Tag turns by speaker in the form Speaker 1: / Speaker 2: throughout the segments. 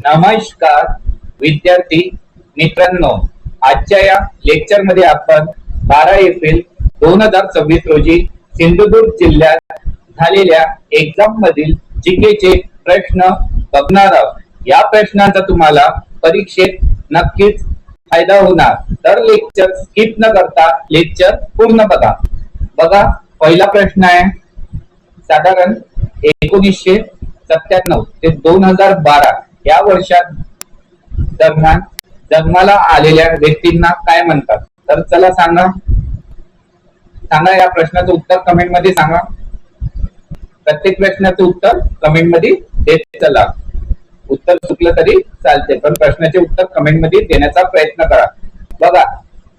Speaker 1: नमस्कार विद्यार्थी मित्रांनो, आजच्या या लेक्चर मध्ये आपण 12 एप्रिल 2026 रोजी सिंधुदुर्ग जिल्ह्यात झालेल्या एक्झाम मधील जीकेचे प्रश्न बघणार आहोत। या प्रश्नांचा तुम्हाला परीक्षेत नक्कीच फायदा होणार, तर लेक्चर स्किप न करता लेक्चर पूर्ण बघा। पहिला प्रश्न आहे, साधारण 1997 ते 2012 या वर्षात दरम्यान जन्माला आलेल्या व्यक्तींना काय म्हणतात? तर चला सांगा या प्रश्नाचं उत्तर कमेंट मध्ये सांगा। प्रत्येक प्रश्नाचं उत्तर कमेंट मध्ये देत चला। उत्तर चुकलं तरी चालते, पण प्रश्नाचे उत्तर कमेंट मध्ये देण्याचा प्रयत्न करा। बघा,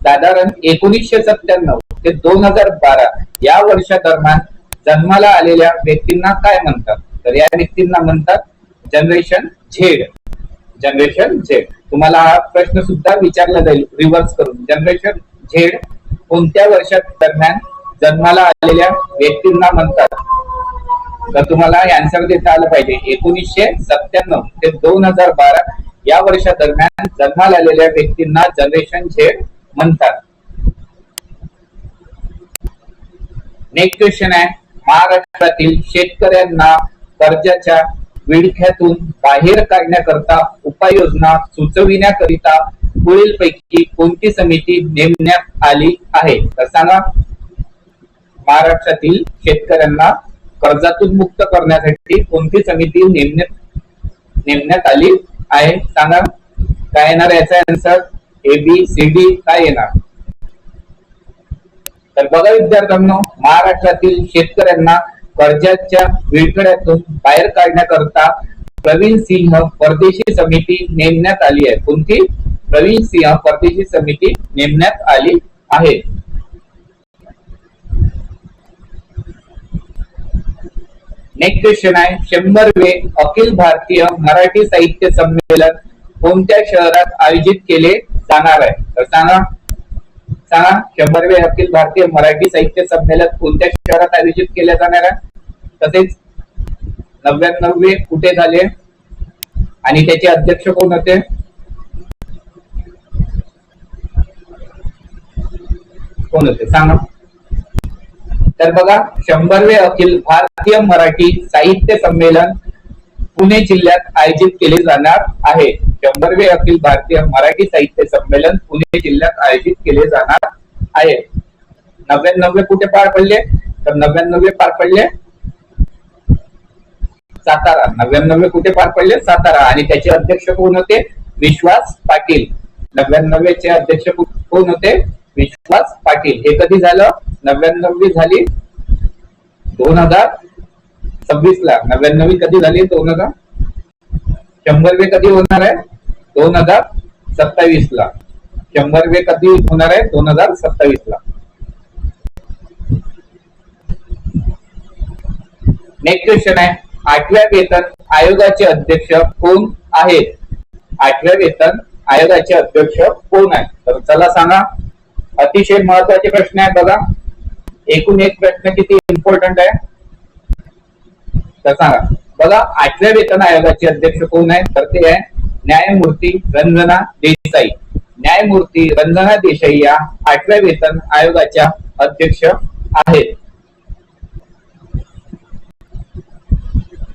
Speaker 1: साधारण 1997 ते 2012 या वर्षादरम्यान जन्माला आलेल्या व्यक्तींना काय म्हणतात? तर या व्यक्तींना म्हणतात जनरेशन झेड। Generation Z. तुम्हाला हा प्रश्न सुद्धा विचारला जाईल रिव्हर्स करून, जनरेशन झेड कोणत्या वर्षात दरम्यान जन्माला आलेल्या व्यक्तींना म्हणतात? तर तुम्हाला आन्सर देता आलं पाहिजे। 1997 ते 2012 या वर्षादरम्यान जन्माला आलेल्या व्यक्तींना जनरेशन झेड म्हणतात। नेक्स्ट क्वेश्चन आहे, महाराष्ट्रातील शेतकऱ्यांना कर्जाच्या विळख्यातून बाहेर काढण्याकरता उपाययोजना सुचविण्याकरिता पुढीलपैकी कोणती समिती नेमण्यात आली आहे? तर सांगा, महाराष्ट्रातील शेतकऱ्यांना कर्जातून मुक्त करण्यासाठी कोणती समिती नेमण्यात आली आहे? सांगा, काय येणार याचा आन्सर? ABCD काय येणार? तर बघा विद्यार्थ्यांनो, महाराष्ट्रातील शेतकऱ्यांना कर्जाच्या विळख्यातून बाहेर काढण्याकरता प्रवीण सिंह परदेशी समिती नेमण्यात आली आहे। कोणती? प्रवीण सिंह परदेशी समिती नेमण्यात आली आहे। नेक्स्ट क्वेश्चन आहे, 100वे अखिल भारतीय मराठी साहित्य संमेलन कोणत्या शहरात आयोजित केले जाणार आहे? तर सांगा 100वे अखिल भारतीय मराठी साहित्य संमेलन कोणत्या शहरात आयोजित केले जाणार आहे? तसेच 99वे कुठे झाले आणि त्याचे अध्यक्ष कोण होते? सांगा। तर बघा, 100वे अखिल भारतीय मराठी साहित्य संमेलन पुणे जिल्ह्यात आयोजित केले जाणार आहे। 100वे अखिल भारतीय मराठी साहित्य संमेलन पुणे जिल्ह्यात आयोजित केले जाणार आहे। 99वे कुठे पार पडले? तर 99वे पार पडले सातारा। 99वे कुठे पार पडले? सातारा। आणि त्याचे अध्यक्ष कोण होते? विश्वास पाटील। 99वे चे अध्यक्ष कोण होते? विश्वास पाटील। हे कधी झालं? 99वी झाली 2026 ला। 99वी कधी झाली? 2000। 100वे कधी होणार आहे? 2027 ला। 100वे कधी होणार आहे? 2027 ला। नेक्स्ट क्वेश्चन आहे, 8व्या वेतन आयोगाचे अध्यक्ष कोण आहेत? 8व्या वेतन आयोगाचे अध्यक्ष कोण आहेत? तर चला सांगा, अतिशय महत्वाचे प्रश्न आहे। बघा, एकूण एक प्रश्न किती इम्पॉर्टंट आहे तर सांगा। बघा, 8व्या वेतन आयोगाचे अध्यक्ष कोण आहेत? तर ते आहे न्यायमूर्ती रंजना देसाई। न्यायमूर्ती रंजना देसाई या 8व्या वेतन आयोगाच्या अध्यक्ष आहेत।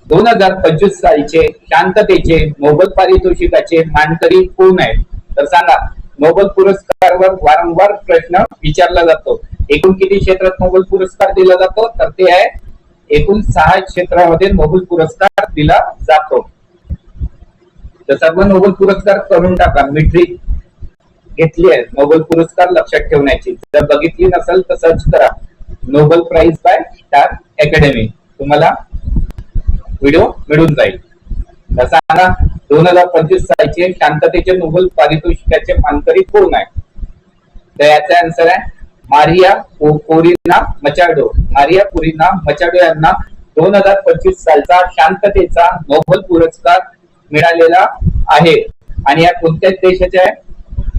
Speaker 1: 2025 सालचे शांततेचे नोबेल पारितोषिकाचे मानकरी कोण आहेत? तर सांगा, नोबेल पुरस्कारावर वारंवार प्रश्न विचारला जातो। एकूण किती क्षेत्रात नोबेल पुरस्कार दिला जातो? तर ते आहे एकूण 6 क्षेत्रामध्ये नोबेल पुरस्कार दिला जातो। तर सर्व नोबेल पुरस्कार करून टाका, मी ट्रिक घेतली आहे नोबेल पुरस्कार लक्षात ठेवण्याची। जर बघितली नसेल तर सर्च करा Nobel prize by Star Academy, तुम्हाला व्हिडिओ मिळून जाईल। तर सांगा, 2025 सालचे शांततेचे नोबेल पारितोषिकाचे मानकरी कोण आहे? तर याचा आन्सर आहे Maria Corina Machado. Maria Corina Machado यांना 2025 सालचा शांततेचा नोबेल पुरस्कार मिळालेला आहे। आणि या कोणत्या देशाच्या आहे?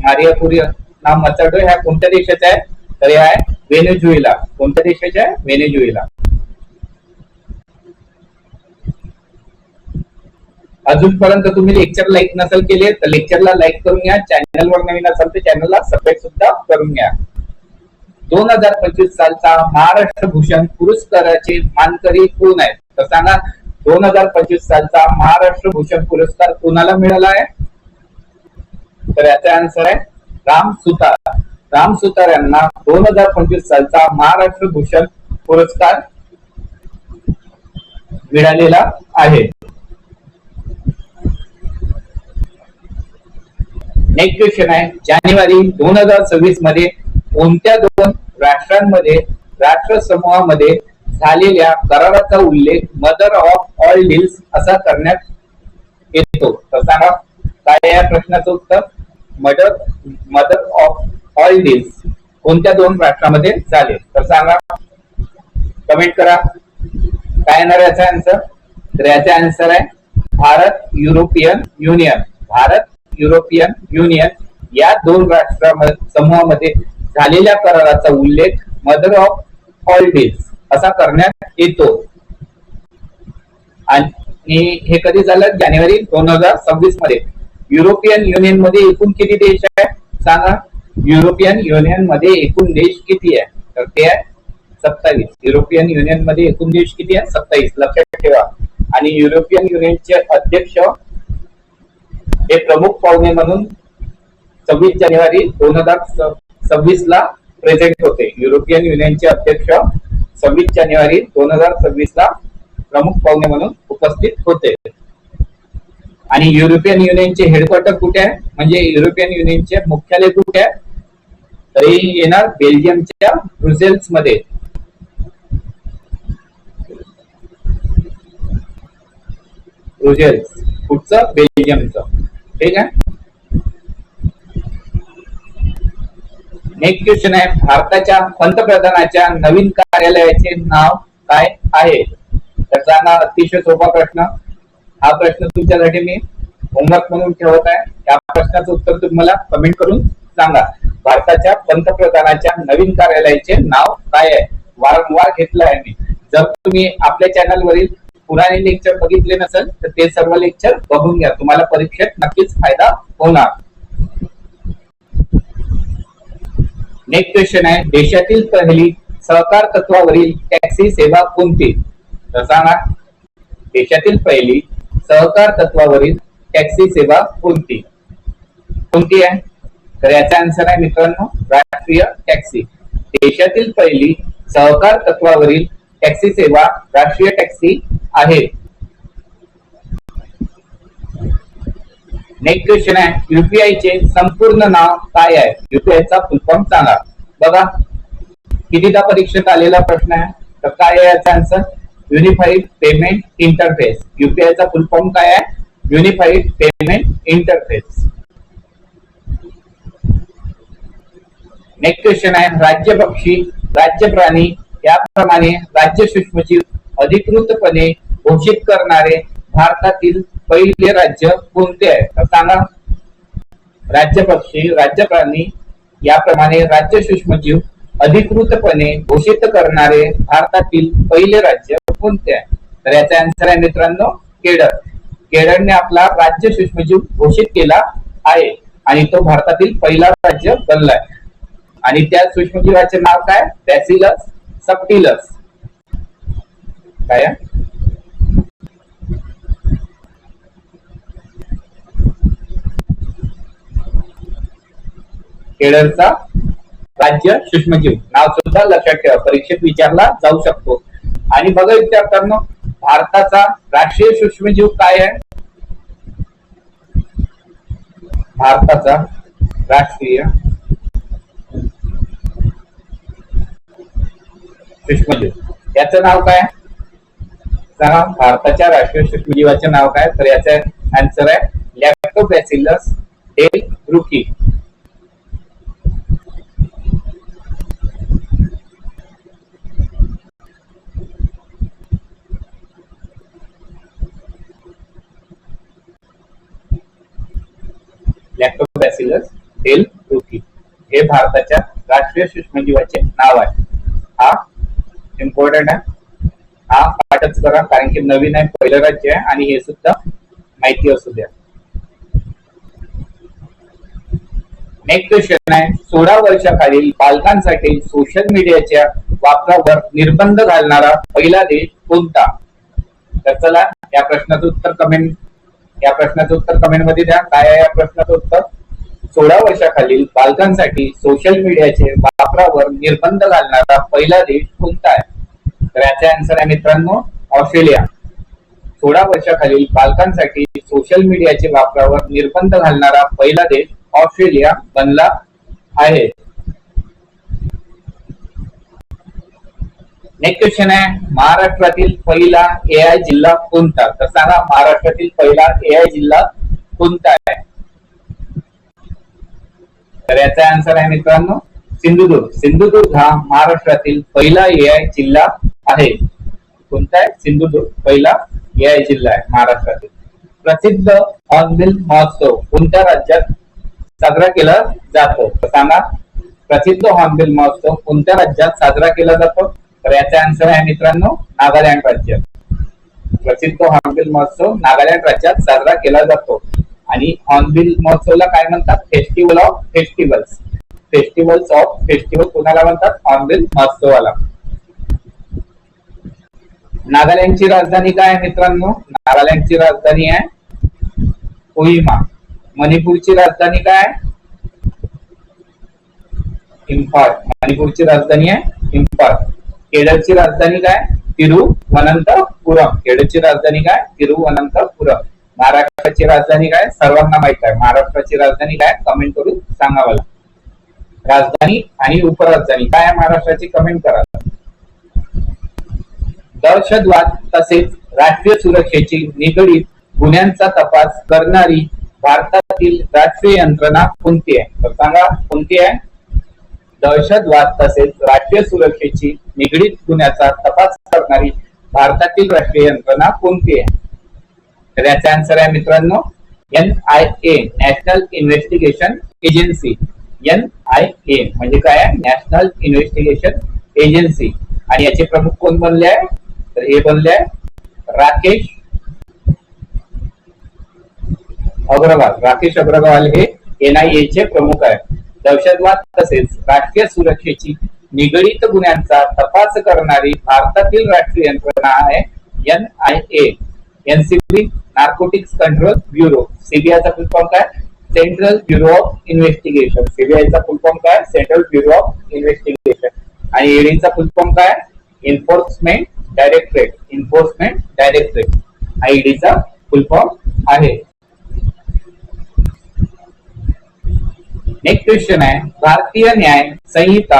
Speaker 1: मारिया कोरिना मचाडो ह्या कोणत्या देशाच्या आहे? तर या आहे व्हेनेझुएला। कोणत्या देशाच्या आहे? व्हेनेझुएला। अजूनपर्यंत तुम्ही लेक्चर लाईक नसेल केले तर लेक्चरला लाईक करून घ्या. चॅनलवर नवीन असाल तर चॅनलला सबस्क्राईब सुद्धा करून घ्या. 2025 सालचा महाराष्ट्र भूषण पुरस्काराचे मानकरी कोण आहेत? तर सांगा, 2025 सालचा महाराष्ट्र भूषण पुरस्कार कोणाला मिळाला आहे? तर याचा आन्सर आहे राम सुतार. राम सुतार यांना 2025 सालचा महाराष्ट्र भूषण पुरस्कार मिळालेला आहे. नेक्स्ट क्वेश्चन आहे, जानेवारी 2026 मध्ये कोणत्या दोन राष्ट्रांमध्ये राष्ट्र समूहामध्ये झालेल्या कराराचा उल्लेख मदर ऑफ ऑल डील्स असा करण्यात येतो? तर सांगा, काय या प्रश्नाचं उत्तर? मदर ऑफ ऑल डील्स कोणत्या दोन राष्ट्रांमध्ये झाले? तर सांगा, कमेंट करा. काय येणार याचा आन्सर? तर याचा आन्सर आहे Bharat European union. Bharat European union या दोन राष्ट्र समूहामध्ये झालेल्या कराराचा उल्लेख मदर ऑफ ऑल डील्स असा करण्यात येतो. आणि हे कधी झालं? जानेवारी 2026 मध्ये. युरोपियन युनियन मध्ये एकूण किती देश आहे? सांगा, युरोपियन युनियन मध्ये एकूण देश किती आहे? तर ते आहे 27. युरोपियन युनियन मध्ये एकूण देश किती आहे? 27. लक्षात ठेवा. आणि युरोपियन युनियनचे अध्यक्ष हे प्रमुख पाहुणे म्हणून 26 जानेवारी 2026 ला प्रेझेंट होते. युरोपियन युनियनचे अध्यक्ष 26 जानेवारी 2026 ला प्रमुख पाहुणे म्हणून उपस्थित होते. आणि युरोपियन युनियनचे हेडक्वार्टर कुठे आहे? म्हणजे युरोपियन युनियनचे मुख्यालय कुठे आहे? तरी येणार बेल्जियमच्या ब्रुसेल्स मध्ये. ब्रुसेल्स कुठचं? बेल्जियमचं. ठीक आहे. नेक्स्ट क्वेश्चन आहे, भारताच्या पंतप्रधानाच्या नवीन कार्यालयाचे नाव काय आहे? तर सांगा, अतिशय सोपा प्रश्न. हा प्रश्न तुमच्यासाठी मी होमवर्क म्हणून ठेवत आहे. या प्रश्नाचं उत्तर तुम्हाला कमेंट करून सांगा. भारताच्या पंतप्रधानाच्या नवीन कार्यालयाचे नाव काय आहे? वारंवार घेतलं आहे मी. जर तुम्ही आपल्या चॅनलवरील पुराणे लेक्चर बघितले नसेल तर ते सर्व लेक्चर बघून घ्या. तुम्हाला परीक्षेत नक्कीच फायदा होणार. नेक्स्ट क्वेश्चन आहे, देशातील पहिली सहकार तत्वावरील टॅक्सी सेवा कोणती? तर सांगा, देशातील पहिली सहकार तत्वावरील टॅक्सी सेवा कोणती कोणती आहे? तर याचा आन्सर आहे मित्रांनो राष्ट्रीय टॅक्सी. देशातील पहिली सहकार तत्वावरील टॅक्सी सेवा राष्ट्रीय टॅक्सी आहे. नेक्स्ट क्वेश्चन आहे, युपीआय चे संपूर्ण नाव काय आहे? युपीआय चा फुल फॉर्म सांगा. बघा, कितीदा परीक्षेत आलेला प्रश्न आहे. तर काय आहे याचा answer? Unified payment interface. UPI चा फुल फॉर्म काय आहे? Unified payment interface. Next question आहे, राज्य पक्षी, राज्य प्राणी याप्रमाणे राज्य सूक्ष्मजीव अधिकृतपणे घोषित करणारे भारतातील पहिले राज्य कोणते आहे? तर सांगा, राज्य पक्षी, राज्य प्राणी याप्रमाणे राज्य सूक्ष्मजीव अधिकृतपणे घोषित करणारे भारतातील पहिले राज्य कोणते आहे? तर याचा आन्सर आहे मित्रांनो केरळ. केरळने आपला राज्य सूक्ष्मजीव घोषित केला आहे आणि तो भारतातील पहिला राज्य बनलाय. आणि त्या सूक्ष्मजीवाचे नाव काय? बॅसिलस सबटिलस. काय? केरळचा राज्य सूक्ष्मजीव नाव सुद्धा लक्षात ठेवा, परीक्षेत विचारला जाऊ शकतो. आणि बघा विद्यार्थ्यांनो, भारताचा राष्ट्रीय सूक्ष्मजीव काय आहे? भारताचा राष्ट्रीय सूक्ष्मजीव याचं नाव काय? सांगा, भारताच्या राष्ट्रीय सूक्ष्मजीवाचे नाव काय? तर याचा आन्सर आहे लॅक्टोबॅसिलस डेलब्रुकी. लॅक्टोबॅसिलस डेलब्रुकी हे भारताच्या राष्ट्रीय सूक्ष्मजीवाचे नाव आहे. हा इम्पॉर्टंट आहे, हा पाठच करा कारण की नवीन आहे, पहिलं राज्य आहे आणि हे सुद्धा माहिती असू द्या. नेक्स्ट क्वेश्चन आहे, 16 वर्षाखालील बालकांसाठी सोशल मीडियाच्या वापरावर निर्बंध घालणारा पहिला देश कोणता? तर चला या प्रश्नाचं उत्तर कमेंट मध्ये द्या. काय आहे या प्रश्नाचं उत्तर? 16 वर्षाखालील बालकांसाठी सोशल मीडियाचे वापरावर निर्बंध घालणारा पहिला देश कोणता आहे? तर याचा आन्सर आहे मित्रांनो ऑस्ट्रेलिया. 16 वर्षाखालील बालकांसाठी सोशल मीडियाचे वापरावर निर्बंध घालणारा पहिला देश ऑस्ट्रेलिया बनला आहे. नेक्स्ट क्वेश्चन आहे, महाराष्ट्रातील पहिला AI जिल्हा कोणता? तर सांगा महाराष्ट्रातील पहिला AI जिल्हा कोणता आहे? तर याचा आन्सर आहे मित्रांनो सिंधुदुर्ग. सिंधुदुर्ग हा महाराष्ट्रातील पहिला AI जिल्हा आहे. कोणता आहे? सिंधुदुर्ग पहिला AI जिल्हा आहे महाराष्ट्रातील. प्रसिद्ध हॉर्नबिल महोत्सव कोणत्या राज्यात साजरा केला जातो? तर सांगा प्रसिद्ध हॉर्नबिल महोत्सव कोणत्या राज्यात साजरा केला जातो? तर याचा आन्सर आहे मित्रांनो नागालँड राज्य. प्रसिद्ध हॉर्नबिल महोत्सव नागालँड राज्यात साजरा केला जातो. आणि हॉर्नबिल महोत्सवला काय म्हणतात? Festival of festivals. Festivals of festival कोणाला म्हणतात? हॉर्नबिल महोत्सवाला. नागालँडची राजधानी काय आहे मित्रांनो? नागालँडची राजधानी आहे कोहिमा. मणिपूरची राजधानी काय आहे? इम्फाल. मणिपूरची राजधानी आहे इम्फाल. केरळची राजधानी काय? तिरुवनंतपुरम. केरळची राजधानी काय? तिरुवनंतपुरम. महाराष्ट्राची राजधानी काय? सर्वांना माहित आहे. महाराष्ट्राची राजधानी काय? कमेंट करून सांगा मला. राजधानी आणि उपराजधानी काय आहे महाराष्ट्राची? कमेंट करा. दहशतवाद तसेच राष्ट्रीय सुरक्षेची निगडीत गुन्ह्यांचा तपास करणारी भारतातील राष्ट्रीय यंत्रणा कोणती आहे? तर सांगा कोणती आहे? दहशतवाद तसेच राष्ट्रीय सुरक्षेची निगडीत गुन्ह्याचा तपास करणारी भारतातील राष्ट्रीय यंत्रणा कोणती आहे? तर याचा आन्सर आहे मित्रांनो NIA national investigation agency. NIA म्हणजे काय आहे? National investigation agency. आणि याचे प्रमुख कोण बनले आहे? तर हे बनले आहे राकेश अग्रवाल. राकेश अग्रवाल हे NIA चे प्रमुख आहे. दहशतवाद तसेच राष्ट्रीय सुरक्षेची निगडीत गुन्ह्यांचा तपास करणारी भारतातील राष्ट्रीय यंत्रणा आहे NIA. NCB narcotics control bureau. CBI चा फुल फॉर्म काय? Central bureau of investigation. CBI चा फुल फॉर्म काय? Central bureau of investigation. आणि ED चा फुल फॉर्म काय? Enforcement directorate. एन्फोर्समेंट डायरेक्टरेट हा ED चा फुल फॉर्म आहे. नेक्स्ट क्वेश्चन आहे, भारतीय न्याय संहिता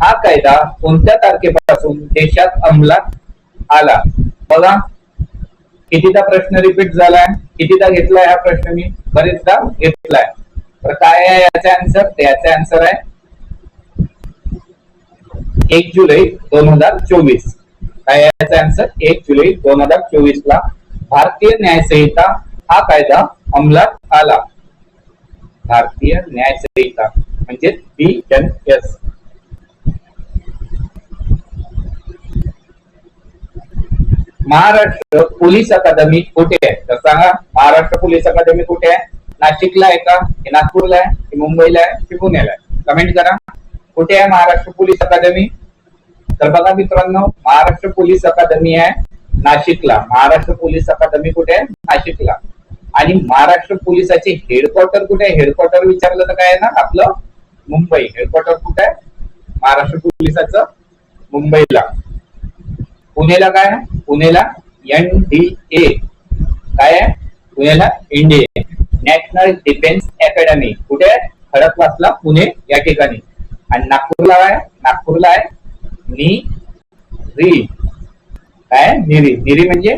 Speaker 1: हा कायदा कोणत्या तारखेपासून देशात अंमलात आला? बघा कितीदा प्रश्न रिपीट झालाय, कितीदा घेतलाय हा प्रश्न मी? बरेचदा घेतलाय. तर काय आहे याचा आन्सर? याचा आन्सर आहे 1 जुलै 2024. काय याचा आन्सर? 1 जुलै 2024 ला भारतीय न्याय संहिता हा कायदा अंमलात आला. भारतीय न्याय संहिता म्हणजे BNS. महाराष्ट्र पोलीस अकादमी कुठे आहे? तर सांगा महाराष्ट्र पोलीस अकादमी कुठे आहे? नाशिकला आहे का? की नागपूरला आहे? की मुंबईला आहे? की पुण्याला आहे? कमेंट करा. कुठे आहे महाराष्ट्र पोलीस अकादमी? तर बघा मित्रांनो महाराष्ट्र पोलीस अकादमी आहे नाशिकला. महाराष्ट्र पोलीस अकादमी कुठे आहे? नाशिकला. आणि महाराष्ट्र पोलिसाचे हेडक्वार्टर कुठे आहे? हेडक्वार्टर विचारलं तर काय आहे ना आपलं मुंबई. हेडक्वार्टर कुठे आहे महाराष्ट्र पोलिसाचं? मुंबईला. पुण्याला काय आहे? पुण्याला NDA. काय आहे? पुण्याला NDA नॅशनल डिफेन्स अकॅडमी. कुठे आहे? खडकवासला पुणे या ठिकाणी. आणि नागपूरला आहे? नागपूरला आहे NIRI. काय? NIRI म्हणजे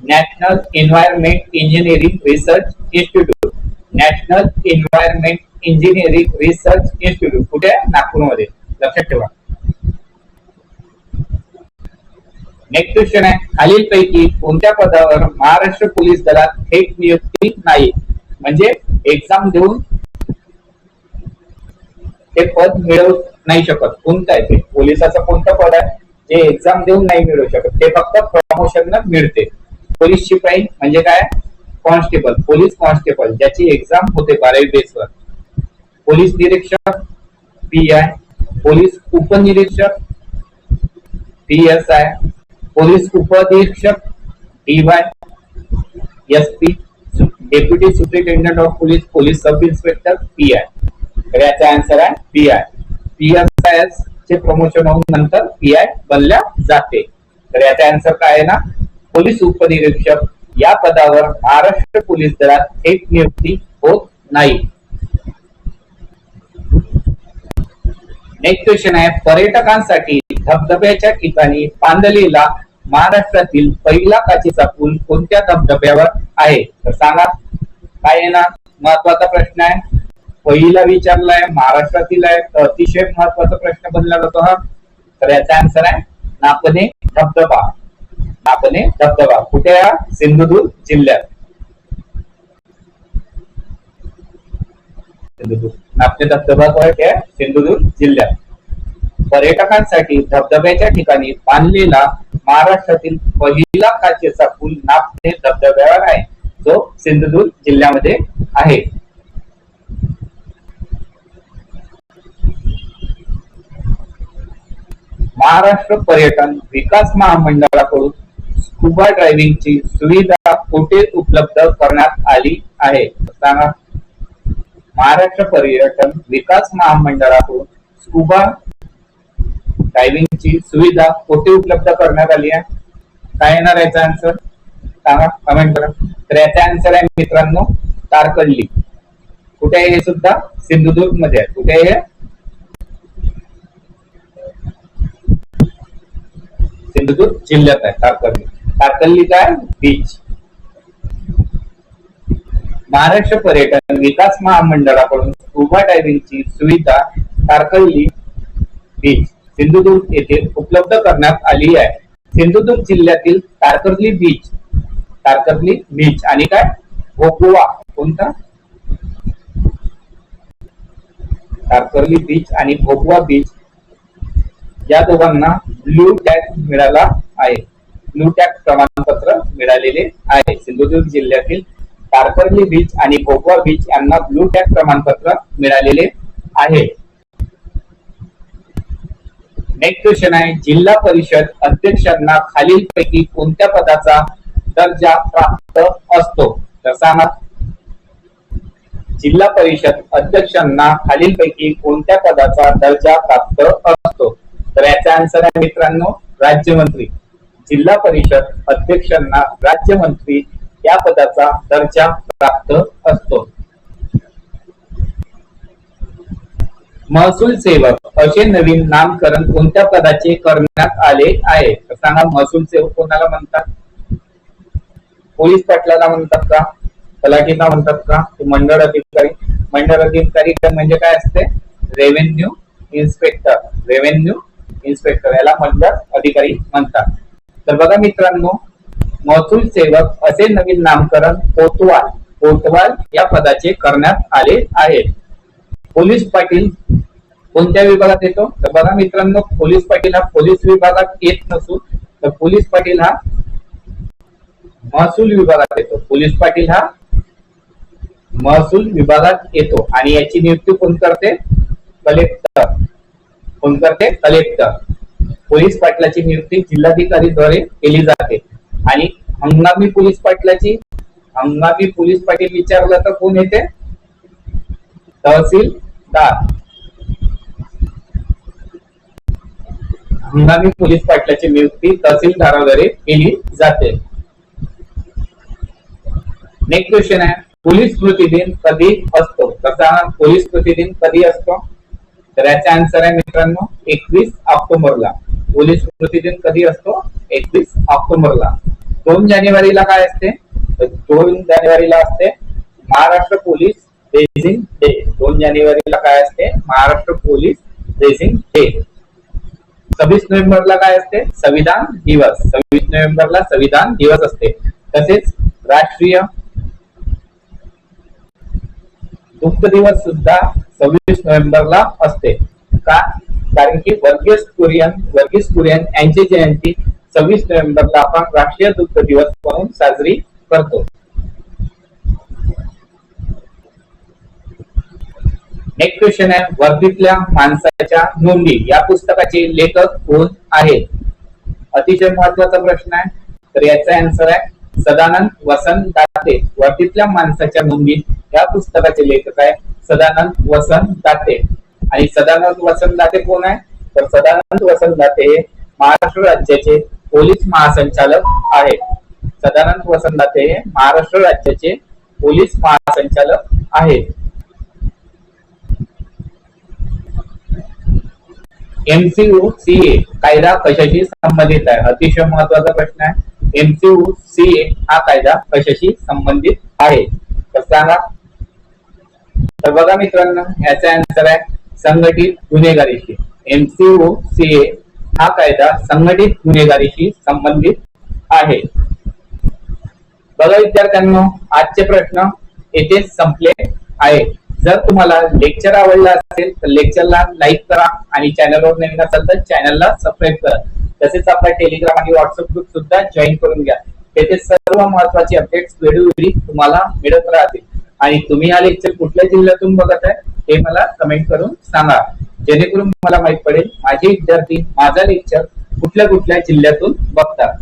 Speaker 1: national environment engineering research institute. National environment engineering research institute कुठे आहे? नागपूरमध्ये. लक्षात ठेवा. नेक्स्ट क्वेश्चन आहे, खालीलपैकी कोणत्या पदावर महाराष्ट्र पोलीस दलात थेट नियुक्ती नाही? म्हणजे एक्झाम देऊन ते पद मिळवू नाही शकत. कोणतं आहे ते? पोलिसाचं कोणतं पद आहे जे एक्झाम देऊन नाही मिळवू शकत? ते फक्त प्रमोशन मिळते. पोलीस शिपाई म्हणजे काय? कॉन्स्टेबल, पोलीस कॉन्स्टेबल ज्याची एक्झाम होते 12वी बेसवर. पोलीस निरीक्षक PI, पोलीस उपनिरीक्षक PSI, पोलीस उपअधीक्षक DY, SP, deputy superintendent of police, police sub inspector PI. तर याचा आन्सर आहे PI. PSIS चे प्रमोशन होऊन नंतर PI बनल्या जाते. तर याचा आन्सर काय आहे ना? पोलीस उपनिरीक्षक या पदावर महाराष्ट्र पोलीस दलात थेट नियुक्ती होत नाही. नेक्स्ट क्वेश्चन आहे, पर्यटकांसाठी धबधब्याच्या ठिकाणी बांधलेला महाराष्ट्रातील पहिला काचेचा पूल कोणत्या धबधब्यावर आहे? तर सांगा काय आहे ना? महत्वाचा प्रश्न आहे, पहिला विचारलाय, महाराष्ट्रातील आहे, तर अतिशय महत्वाचा प्रश्न बनला जातो हा. तर याचा आन्सर आहे नापणे धबधबा. नापणे धबधबा कुठे आहे? सिंधुदुर्ग जिल्ह्यात. नापणे धबधबा कुठे आहे? सिंधुदुर्ग जिल्ह्यात. पर्यटकांसाठी धबधब्याच्या ठिकाणी बांधलेला महाराष्ट्रातील पहिला काचेचा पूल नापणे धबधब्यावर आहे, जो सिंधुदुर्ग जिल्ह्यामध्ये आहे. महाराष्ट्र पर्यटन विकास महामंडळाकडून स्कुबा ड्रायव्हिंगची सुविधा कुठे उपलब्ध करण्यात आली आहे? सांगा. महाराष्ट्र पर्यटन विकास महामंडळाकडून स्कुबा ड्रायव्हिंगची सुविधा कुठे उपलब्ध करण्यात आली आहे? काय येणार याचा आन्सर? सांगा, कमेंट करा. तर याचा आन्सर आहे मित्रांनो तारकर्ली. कुठे आहे हे सुद्धा? सिंधुदुर्ग मध्ये आहे. कुठे आहे? सिंधुदुर्ग जिल्ह्यात आहे तारकर्ली. तारकर्ली काय? बीच. महाराष्ट्र पर्यटन विकास महामंडळाकडून स्कुबा डायव्हिंगची सुविधा तारकर्ली बीच सिंधुदुर्ग येथे उपलब्ध करण्यात आली आहे. सिंधुदुर्ग जिल्ह्यातील तारकर्ली बीच आणि काय भोगवा, कोणता? तारकर्ली बीच आणि भोगवा बीच या दोघांना ब्लू टॅग मिळाला आहे. ब्लू टॅग प्रमाणपत्र मिळालेले आहे. सिंधुदुर्ग जिल्ह्यातील तारकर्ली बीच आणि भोगवा बीच यांना ब्लू टॅग प्रमाणपत्र मिळालेले आहे. नेक्स्ट क्वेश्चन आहे, जिल्हा परिषद अध्यक्षांना खालीलपैकी कोणत्या पदाचा दर्जा प्राप्त असतो? तर सांगा. जिल्हा परिषद अध्यक्षांना खालीलपैकी कोणत्या पदाचा दर्जा प्राप्त असतो? तर याचा आन्सर आहे मित्रांनो राज्यमंत्री. जिल्हा परिषद अध्यक्षांना राज्यमंत्री या पदाचा दर्जा प्राप्त असतो. महसूल सेवक असे नवीन नामकरण कोणत्या पदाचे करण्यात आले आहे? तर सांगा. महसूल सेवक कोणाला म्हणतात? पोलीस पाटलाला म्हणतात का? तलाठीला म्हणतात का? मंडळ अधिकारी. मंडळ अधिकारी म्हणजे काय असते? Revenue inspector. रेव्हेन्यू इन्स्पेक्टर याला मंडळ अधिकारी म्हणतात. तर बघा मित्रांनो, महसूल सेवक असे नवीन नामकरण कोतवाल या पदाचे करण्यात आले आहे. पोलीस पाटील कोणत्या विभागात येतो? तर बघा मित्रांनो, पोलीस पाटील हा पोलीस विभागात येत नसून तर पोलीस पाटील हा महसूल विभागात येतो. पोलीस पाटील हा महसूल विभागात येतो आणि याची नियुक्ती कोण करते? कलेक्टर. कोण करते? कलेक्टर. पोलीस पाटलाची नियुक्ती जिल्हाधिकारीद्वारे केली जाते. आणि हंगामी पोलीस पाटील विचारलं तर कोण येते? तहसीलदार. हंगामी पोलीस पाटलाची नियुक्ती तहसीलदाराद्वारे केली जाते. नेक्स्ट क्वेश्चन आहे, पोलीस स्मृती दिन कधी असतो? कसा पोलीस स्मृती दिन कधी असतो? तर याचा आन्सर आहे मित्रांनो 21 ऑक्टोबरला. पोलीस स्मृती दिन कधी असतो? 21 ऑक्टोबरला. 2 जानेवारीला काय असते? 2 जानेवारीला असते महाराष्ट्र पोलीस रेझिंग डे. 2 जानेवारीला काय असते? Maharashtra police raising day. 26 नोव्हेंबरला काय असते? संविधान दिवस. 26 नोव्हेंबरला संविधान दिवस असते. तसेच राष्ट्रीय दुग्ध दिवस सुद्धा 26 नोव्हेंबरला असते. का? कारण की वर्गीस कुरियन यांची जयंती 26 नोव्हेंबरला आपण राष्ट्रीय दुग्ध दिवस म्हणून साजरी करतो. नेक्स्ट क्वेश्चन आहे, वर्दीतल्या माणसाच्या नोंदी या पुस्तकाचे लेखक कोण आहेत? अतिशय महत्वाचा प्रश्न आहे. तर याचा आन्सर आहे सदानंद वसंत दाते. वर्दीतल्या माणसाच्या नोंदी या पुस्तकाचे लेखक आहे सदानंद वसंत दाते. आणि सदानंद वसंत दाते कोण आहे? तर सदानंद वसंत दाते हे महाराष्ट्र राज्याचे पोलीस महासंचालक आहेत. सदानंद वसंत दाते हे महाराष्ट्र राज्याचे पोलीस महासंचालक आहेत. MCU CA कायदा कशाशी संबंधित आहे? अतिशय महत्वाचा प्रश्न आहे. MCU CA हा कायदा कशाशी संबंधित आहे? तर सांगा. तर बघा मित्रांनो, याचा आन्सर आहे संघटित गुन्हेगारीशी. MCU CA हा कायदा संघटित गुन्हेगारीशी संबंधित आहे. बघा विद्यार्थ्यांनो, आजचे प्रश्न येथे संपले आहे. जर तुम्हाला लेक्चर आवडला असेल तर लेक्चरला लाईक करा आणि चॅनलवर नवीन असाल तर चॅनलला सबस्क्राईब करा. तसेच आपला टेलिग्राम आणि व्हॉट्सअप ग्रुप सुद्धा जॉईन करून घ्या. तेथे सर्व महत्त्वाचे अपडेट्स वेळोवेळी तुम्हाला मिळत राहतील. आणि तुम्ही हा लेक्चर कुठल्या जिल्ह्यातून बघत आहे हे मला कमेंट करून सांगा, जेणेकरून मला माहित पडेल माझे विद्यार्थी माझा लेक्चर कुठल्या कुठल्या जिल्ह्यातून बघतात.